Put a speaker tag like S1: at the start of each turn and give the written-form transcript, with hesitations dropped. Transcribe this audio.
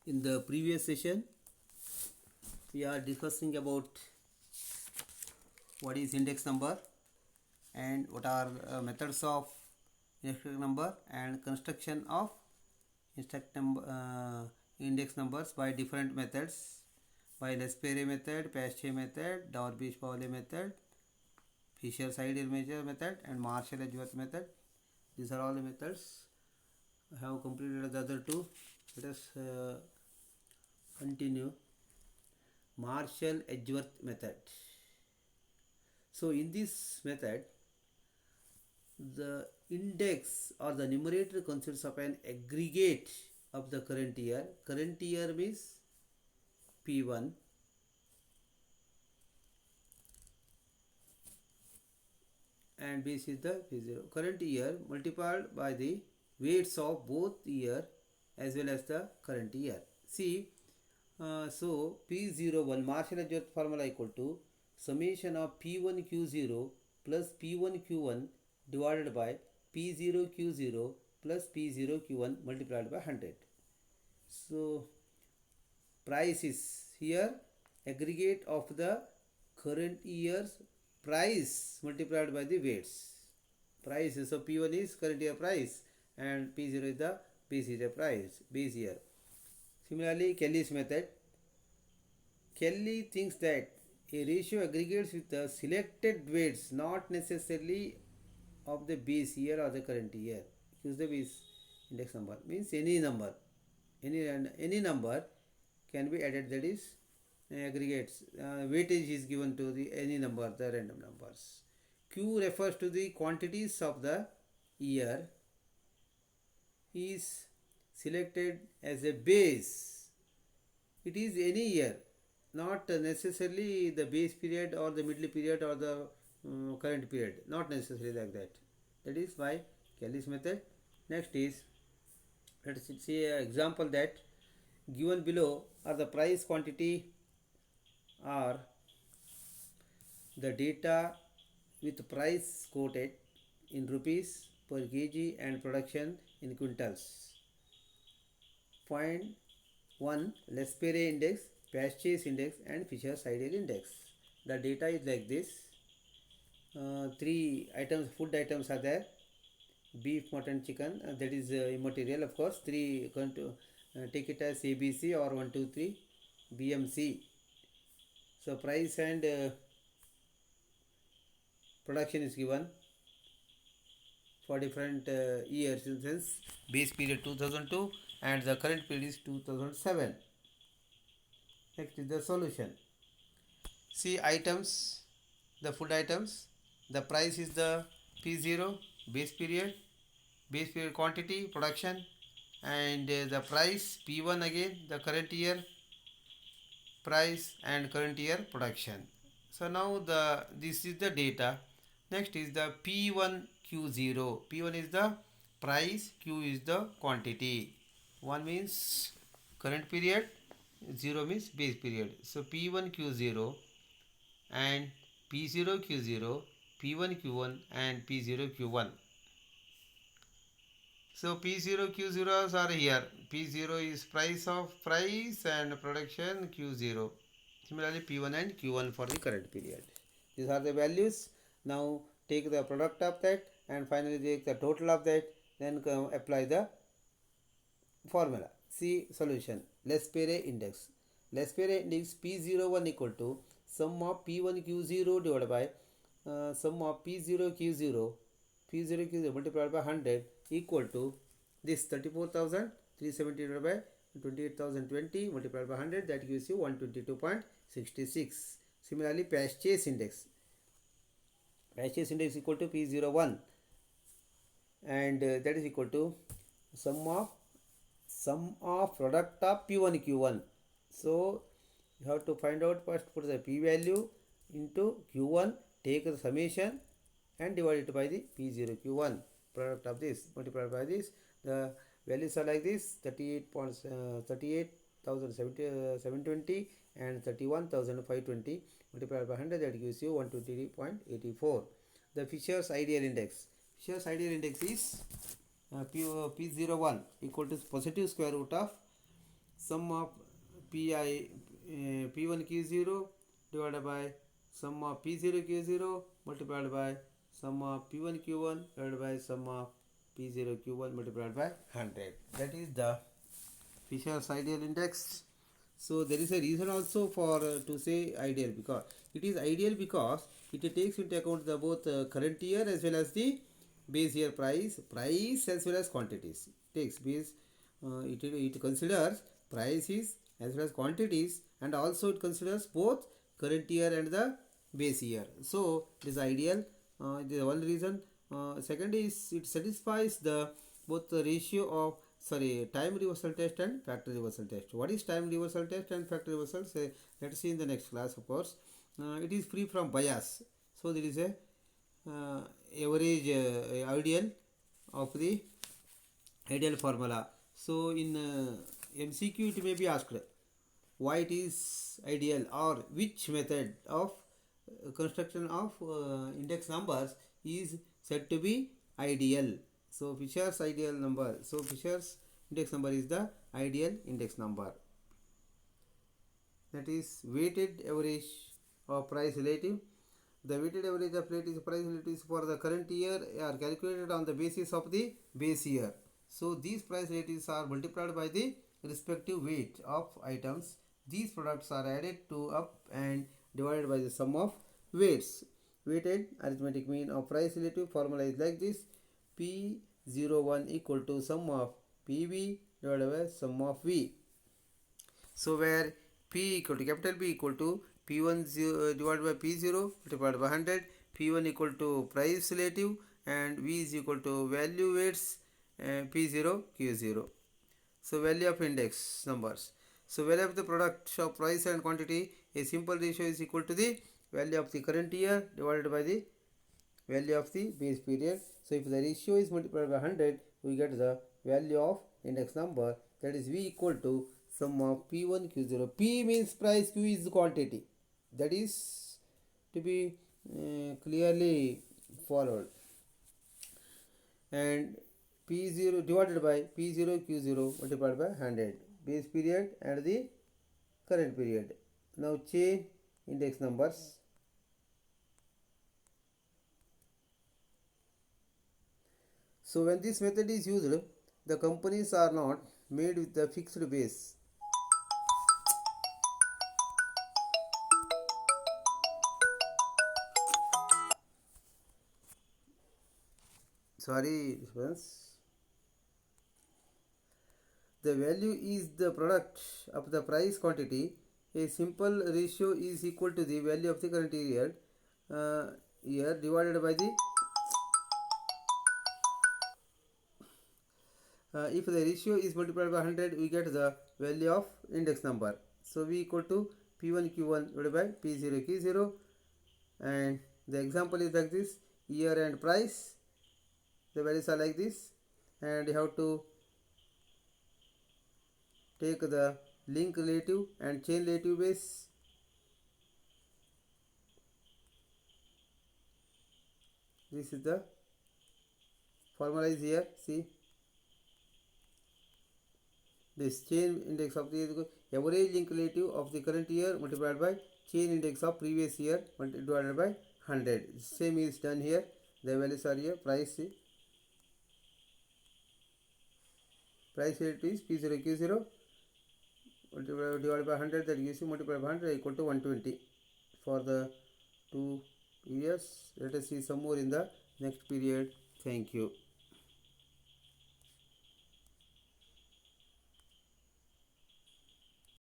S1: In the previous session, we are discussing about what is index number and what are methods of index number and construction of index numbers by different methods, by L'Espere method, Paste method, Darvish-Pauli method, Fisher-Seidel method and Marshall-Edgeworth method. These are all the methods. I have completed the other two. Let us continue. Marshall-Edgeworth method. So in this method, the index or the numerator consists of an aggregate of the current year. Current year means P1 and base is the P0. Current year multiplied by the weights of both year as well as the current year. See, so P01 Marshall-Edgeworth formula equal to summation of P1 Q0 plus P1 Q1 divided by P0 Q0 plus P0 Q1 multiplied by 100. So price is here aggregate of the current year's price multiplied by the weights. Price, so P1 is current year price and P0 is the base year price, base year. Similarly, Kelly's method. Kelly thinks that a ratio aggregates with the selected weights, not necessarily of the base year or the current year. Use the base index number means any number, any number can be added, that is aggregates. Weightage is given to the any number, the random numbers. Q refers to the quantities of the year is selected as a base. It is any year, not necessarily the base period or the middle period or the current period, not necessarily like that. That is by Kelly's method. Next is, let us see an example that given below are the price, quantity or the data with price quoted in rupees per kg and production in quintals. Point 1 L'Espere index, Paste's index and Fisher-Seidel index. The data is like this. Three items, food items are there: beef, mutton, chicken. That is immaterial, of course. Three, going to take it as ABC or 1, 2, 3 BMC. So price and production is given for different years. In sense, base period 2002 and the current period is 2007. Next is the solution. See items, the food items. The price is the P0, base period quantity, production, and the price P1 again, the current year price and current year production. So now this is the data. Next is the P1 Q0. P1 is the price, Q is the quantity. 1 means current period, 0 means base period. So P1 Q0 and P0 Q0, P1 Q1 and P0 Q1. So P0 Q0s are here. P0 is price and production Q0. Similarly P1 and Q1 for the current period. These are the values. Now take the product of that and finally take the total of that, then apply the formula. See solution. L'Espere index. L'Espere index P01 equal to sum of P1 Q0 divided by sum of P0 Q0 multiplied by 100 equal to this 34,370 divided by 28,020 multiplied by 100, that gives you 122.66. Similarly, Paste's index. Paste's index equal to P01 and that is equal to sum of product of P1 Q1. So you have to find out, first put the P value into Q1, take the summation and divide it by the P0 Q1 product of this multiplied by this. The values are like this: 38,720 and 31,520 multiplied by 100, that gives you 123.84. The Fisher's ideal index. Fisher's ideal index is P01 equal to positive square root of sum of P1Q0 divided by sum of P0Q0 multiplied by sum of P1Q1 divided by sum of P0Q1 multiplied by 100. That is the Fisher's ideal index. So there is a reason also for to say ideal, because it is ideal because it takes into account the both current year as well as the base year price as well as quantities. Takes base it considers prices as well as quantities, and also it considers both current year and the base year. So it is ideal. The one reason. Second is it satisfies the both the ratio of time reversal test and factor reversal test. What is time reversal test and factor reversal? Say, let's see in the next class, of course. It is free from bias. So there is a average ideal of the ideal formula. So in MCQ it may be asked why it is ideal, or which method of construction of index numbers is said to be ideal. So Fisher's ideal number. So Fisher's index number is the ideal index number. That is weighted average of price relative. The weighted average of price relatives for the current year are calculated on the basis of the base year. So these price relatives are multiplied by the respective weight of items. These products are added to up and divided by the sum of weights. Weighted arithmetic mean of price relative formula is like this: P01 equal to sum of PV divided by sum of V. So where P equal to capital P equal to P1 divided by P0 multiplied by 100, P1 equal to price relative, and V is equal to value weights P0 Q0. So value of index numbers. So value of the product of price and quantity, a simple ratio is equal to the value of the current year divided by the value of the base period. So if the ratio is multiplied by 100, we get the value of index number, that is V equal to sum of P1 Q0. P means price, Q is quantity. That is to be clearly followed. And P0 divided by P0 Q0 multiplied by 100, base period and the current period. Now chain index numbers. So when this method is used, the companies are not made with the fixed base. Sorry, friends. The value is the product of the price quantity. A simple ratio is equal to the value of the current year divided by the if the ratio is multiplied by 100, we get the value of index number. So V equal to P1 Q1 divided by P0 Q0, and the example is like this: year and price. The values are like this, and you have to take the link relative and chain relative base. This is the formula is here. See, this chain index of the average link relative of the current year multiplied by chain index of previous year divided by 100. Same is done here. The values are here. Price relative is P0 Q0 divided by 100, that gives you multiplied by 100 equal to 120 for the 2 years. Let us see some more in the next period. Thank you.